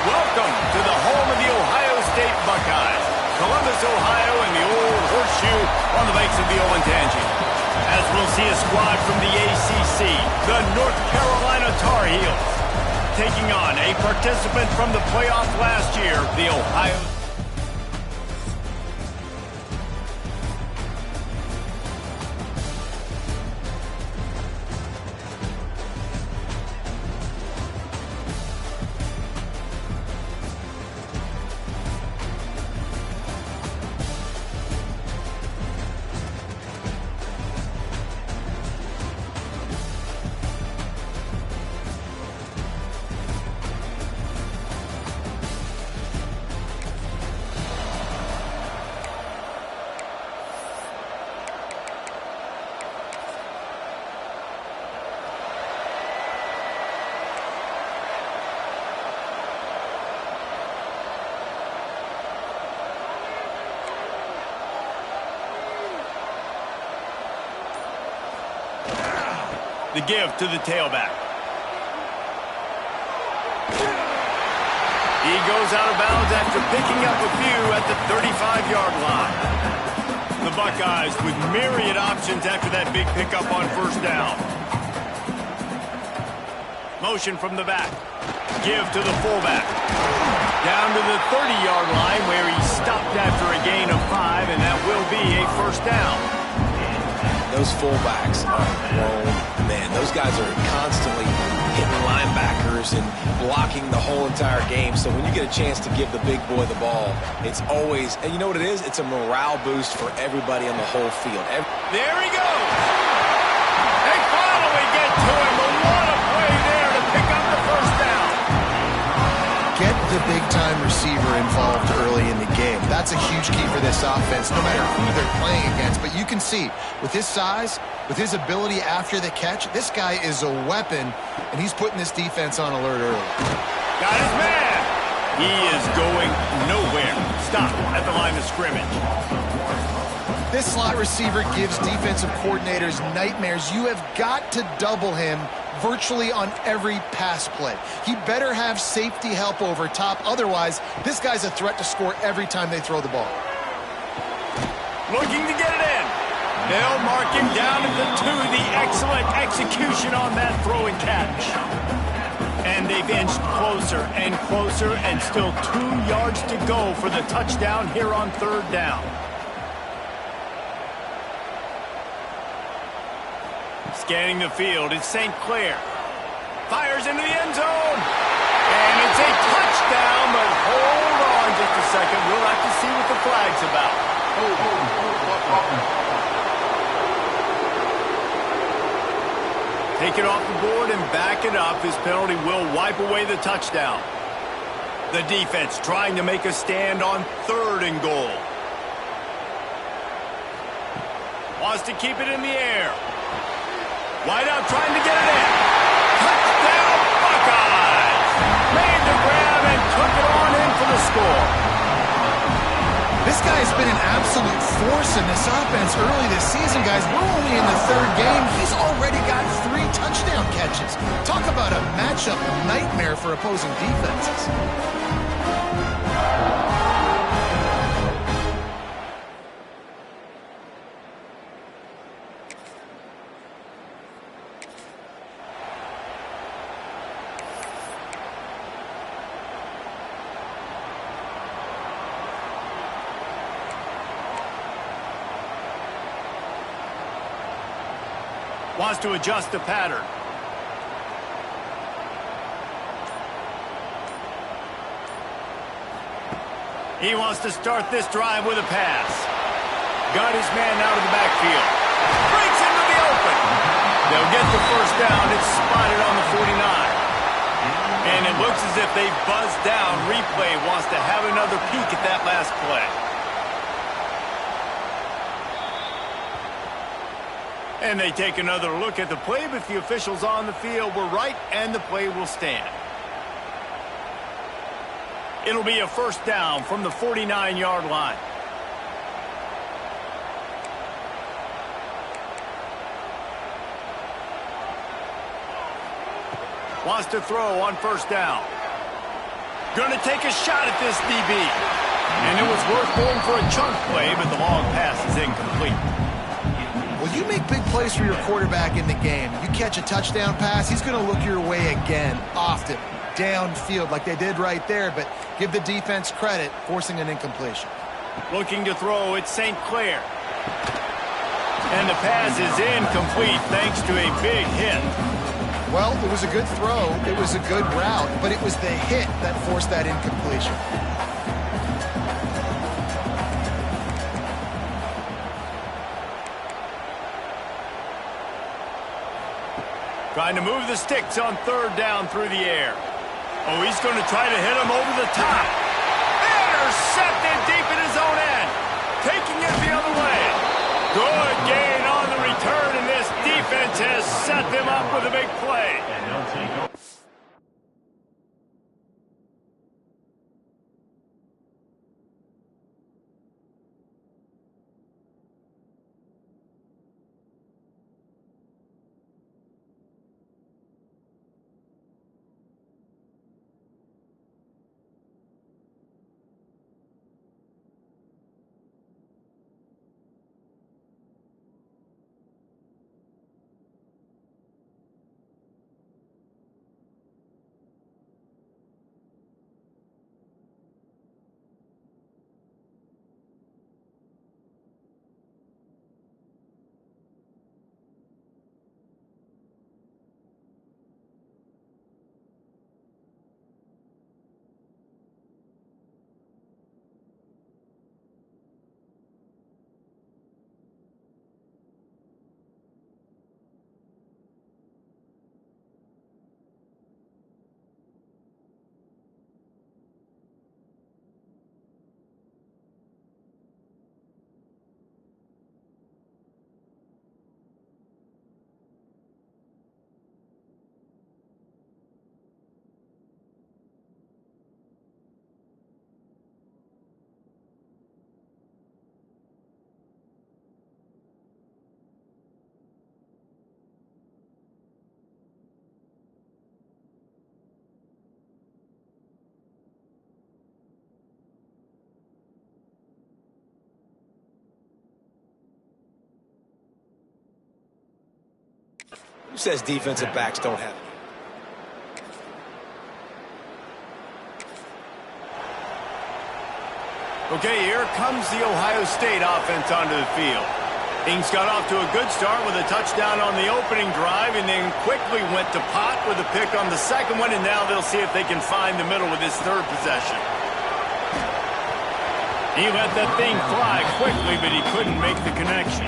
Welcome to the home of the Ohio State Buckeyes, Columbus, Ohio, and the old horseshoe on the banks of the Olentangy. As we'll see a squad from the ACC, the North Carolina Tar Heels, taking on a participant from the playoff last year, the Ohio State. The give to the tailback. He goes out of bounds after picking up a few at the 35-yard line. The Buckeyes with myriad options after that big pickup on first down. Motion from the back. Give to the fullback. Down to the 30-yard line where he stopped after a gain of 5, and that will be a first down. Those fullbacks are grown men. Those guys are constantly hitting linebackers and blocking the whole entire game. So when you get a chance to give the big boy the ball, it's always, and you know what it is? It's a morale boost for everybody on the whole field. There he goes. They finally get to him. But what a play there to pick up the first down. Get the big-time receiver involved early in the game. That's a huge key for this offense, no matter who they're playing against. But you can see, with his size, with his ability after the catch, this guy is a weapon, and he's putting this defense on alert early. Got his man. He is going nowhere. Stop at the line of scrimmage. This slot receiver gives defensive coordinators nightmares. You have got to double him virtually on every pass play. He better have safety help over top. Otherwise, this guy's a threat to score every time they throw the ball. Looking to get it in. They'll mark him down at the 2. The excellent execution on that throw and catch. And they've inched closer and closer, and still 2 yards to go for the touchdown here on third down. Scanning the field, it's St. Clair. Fires into the end zone. And it's a touchdown, but hold on just a second. We'll have to see what the flag's about. Take it off the board and back it up. This penalty will wipe away the touchdown. The defense trying to make a stand on 3rd and goal. Wants to keep it in the air. Wide out trying to get it in. Touchdown Buckeyes! Made the grab and took it on in for the score. This guy has been an absolute force in this offense early this season, guys. We're only in the 3rd game. He's already got 3 touchdown catches. Talk about a matchup nightmare for opposing defenses. Wants to adjust the pattern. He wants to start this drive with a pass. Got his man out of the backfield. Breaks into the open. They'll get the first down. It's spotted on the 49. And it looks as if they buzzed down. Replay wants to have another peek at that last play. And they take another look at the play, but the officials on the field were right, and the play will stand. It'll be a first down from the 49-yard line. Wants to throw on first down. Gonna take a shot at this DB. And it was worth going for a chunk play, but the long pass is incomplete. Well, you make big plays for your quarterback in the game. You catch a touchdown pass, he's going to look your way again, often, downfield like they did right there, but give the defense credit, forcing an incompletion. Looking to throw, it's St. Clair. And the pass is incomplete thanks to a big hit. Well, it was a good throw, it was a good route, but it was the hit that forced that incompletion. Trying to move the sticks on third down through the air. Oh, he's going to try to hit him over the top. Intercepted deep in his own end. Taking it the other way. Good gain on the return, and this defense has set them up with a big play. Who says defensive backs don't have it? Okay, here comes the Ohio State offense onto the field. Things got off to a good start with a touchdown on the opening drive and then quickly went to pot with a pick on the second one, and now they'll see if they can find the middle with this third possession. He let that thing fly quickly, but he couldn't make the connection.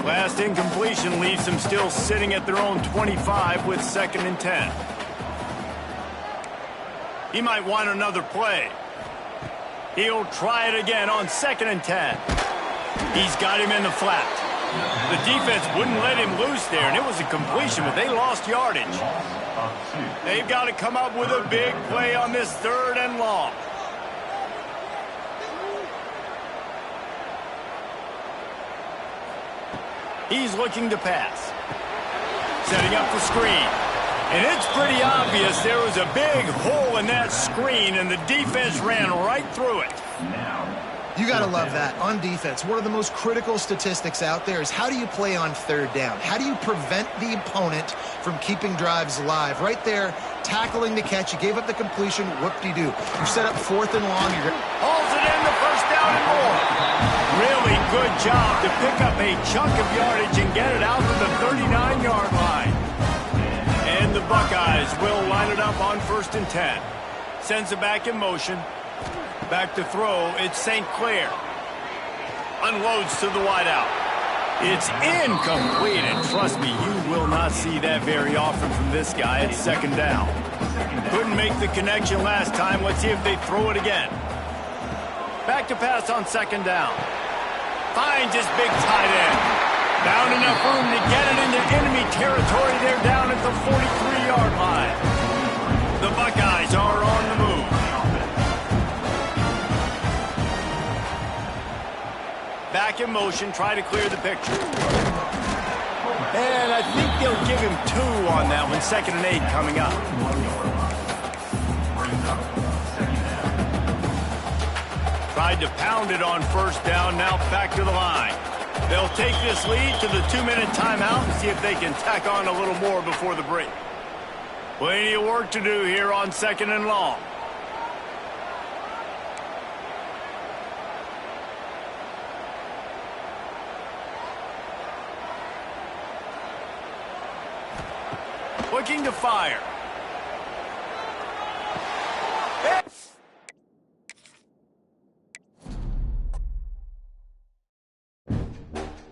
Last incompletion leaves them still sitting at their own 25 with 2nd and 10. He might want another play. He'll try it again on 2nd and 10. He's got him in the flat. The defense wouldn't let him loose there, and it was a completion, but they lost yardage. They've got to come up with a big play on this 3rd and long. He's looking to pass. Setting up the screen. And it's pretty obvious there was a big hole in that screen, and the defense ran right through it. You got to love that. On defense, one of the most critical statistics out there is how do you play on 3rd down? How do you prevent the opponent from keeping drives alive? Right there, tackling the catch. You gave up the completion. Whoop-de-doo. You set up 4th and long. Hauls it in, the 1st down and more. Really good job to pick up a chunk of yardage and get it out to the 39-yard line. And the Buckeyes will line it up on 1st and 10. Sends it back in motion. Back to throw, it's St. Clair. Unloads to the wideout. It's incomplete, and trust me, you will not see that very often from this guy at 2nd down. Couldn't make the connection last time. Let's see if they throw it again. Back to pass on 2nd down. Finds his big tight end. Found enough room to get it into enemy territory. They're down at the 43-yard line. The Buckeyes are on the move. Back in motion, try to clear the picture. And I think they'll give him 2 on that one. 2nd and 8 coming up. tried to pound it on first down, now back to the line. They'll take this lead to the 2-minute timeout and see if they can tack on a little more before the break. Plenty of work to do here on 2nd and long. Looking to fire.